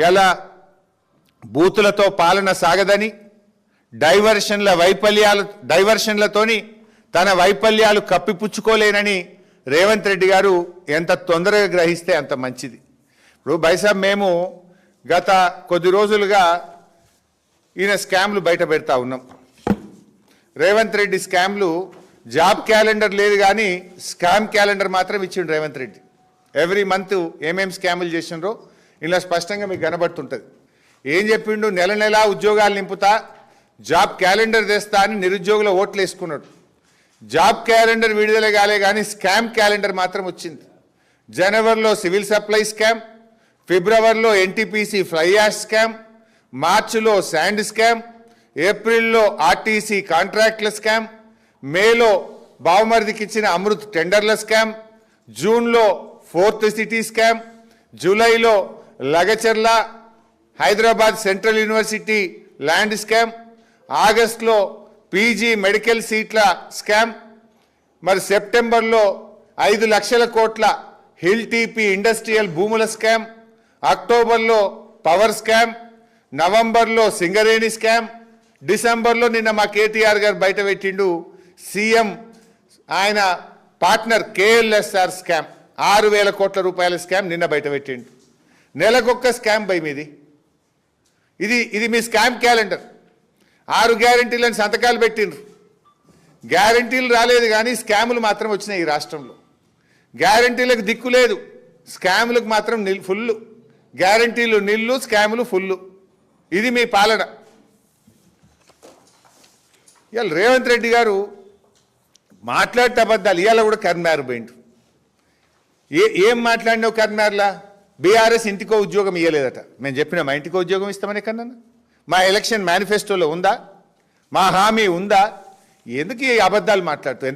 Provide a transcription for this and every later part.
ఎలా బూతులతో పాలన సాగదని డైవర్షన్లతోని తన వైఫల్యాలు కప్పిపుచ్చుకోలేనని రేవంత్ రెడ్డి గారు ఎంత తొందరగా గ్రహిస్తే అంత మంచిది. ఇప్పుడు బైసాబ్ మేము గత కొద్ది రోజులుగా ఈయన స్కామ్లు బయట పెడతా ఉన్నాం. రేవంత్ రెడ్డి స్కామ్లు జాబ్ క్యాలెండర్ లేదు కానీ స్కామ్ క్యాలెండర్ మాత్రం ఇచ్చిండు రేవంత్ రెడ్డి. ఎవ్రీ మంత్ ఏమేం స్కాములు చేసినారో ఇలా స్పష్టంగా మీకు కనబడుతుంటుంది. ఏం చెప్పిండు, నెల నెలా ఉద్యోగాలు నింపుతా, జాబ్ క్యాలెండర్ తెస్తా అని నిరుద్యోగుల ఓట్లు వేసుకున్నాడు. జాబ్ క్యాలెండర్ విడుదల కాలే కానీ స్కామ్ క్యాలెండర్ మాత్రం వచ్చింది. జనవరిలో సివిల్ సప్లై స్కామ్, ఫిబ్రవరిలో ఎన్టీపీసీ ఫ్లై యాష్ స్కామ్, మార్చిలో శాండ్ స్కామ్, ఏప్రిల్లో ఆర్టీసీ కాంట్రాక్ట్ల స్కామ్, మేలో బావమరిదికి ఇచ్చిన అమృత్ టెండర్ల స్కామ్, జూన్లో ఫోర్త్ సిటీ స్కామ్, జూలైలో Lagacharla Hyderabad central university land scam, ఆగస్టులో పీజీ మెడికల్ సీట్ల స్కామ్, మరి సెప్టెంబర్లో 5 లక్షల కోట్ల హిల్ టీపీ ఇండస్ట్రియల్ భూముల స్కామ్, అక్టోబర్లో పవర్ స్కామ్, నవంబర్లో సింగరేణి స్కామ్, డిసెంబర్లో నిన్న మా కేటీఆర్ గారు బయట పెట్టిండు సీఎం ఆయన పార్ట్నర్ కేఎల్ఎస్ఆర్ స్కామ్ 6,000 కోట్ల రూపాయల స్కామ్ నిన్న బయట పెట్టిండు. నెలకొక్క స్కామ్ బై మీది. ఇది మీ స్కామ్ క్యాలెండర్. 6 గ్యారంటీలను సంతకాలు పెట్టిండ్రు. గ్యారంటీలు రాలేదు కానీ స్కాములు మాత్రం వచ్చినాయి ఈ రాష్ట్రంలో. గ్యారంటీలకు దిక్కు లేదు, స్కాములకు మాత్రం ఫుల్లు. గ్యారంటీలు నిల్లు, స్కాములు ఫుల్లు. ఇది మీ పాలన. ఇవాళ రేవంత్ రెడ్డి గారు మాట్లాడే అబద్ధాలు ఇవాళ కూడా కర్మారు పోయిండు. ఏం మాట్లాడినావు కర్మార్లా? బీఆర్ఎస్ ఇంటికో ఉద్యోగం ఇవ్వలేదట. మేము చెప్పినా మా ఇంటికో ఉద్యోగం ఇస్తామని కన్నా మా ఎలక్షన్ మేనిఫెస్టోలో ఉందా? మా హామీ ఉందా? ఎందుకు ఈ అబద్ధాలు మాట్లాడుతావు?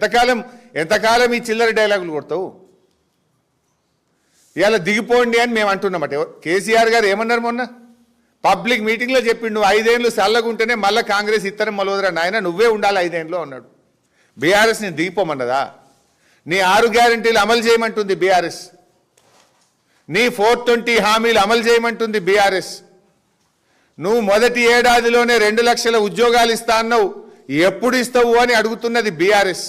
ఎంతకాలం ఈ చిల్లర డైలాగులు కొడతావు? ఇవాళ దిగిపోండి అని మేము అంటున్నామట. కేసీఆర్ గారు ఏమన్నారు మొన్న పబ్లిక్ మీటింగ్లో చెప్పిండు, 5 ఏళ్ళు చల్లగుంటేనే మళ్ళీ కాంగ్రెస్ ఇత్తనం మలవదరా నాయన, నువ్వే ఉండాలి 5 ఏళ్ళు అన్నాడు. బీఆర్ఎస్ నేను దిగిపోమన్నదా? నీ 6 గ్యారంటీలు అమలు చేయమంటుంది బీఆర్ఎస్. నీ 420 హామీలు అమలు చేయమంటుంది బీఆర్ఎస్. నువ్వు మొదటి ఏడాదిలోనే 2 లక్షల ఉద్యోగాలు ఇస్తా అన్నావు, ఎప్పుడు ఇస్తావు అని అడుగుతున్నది బీఆర్ఎస్.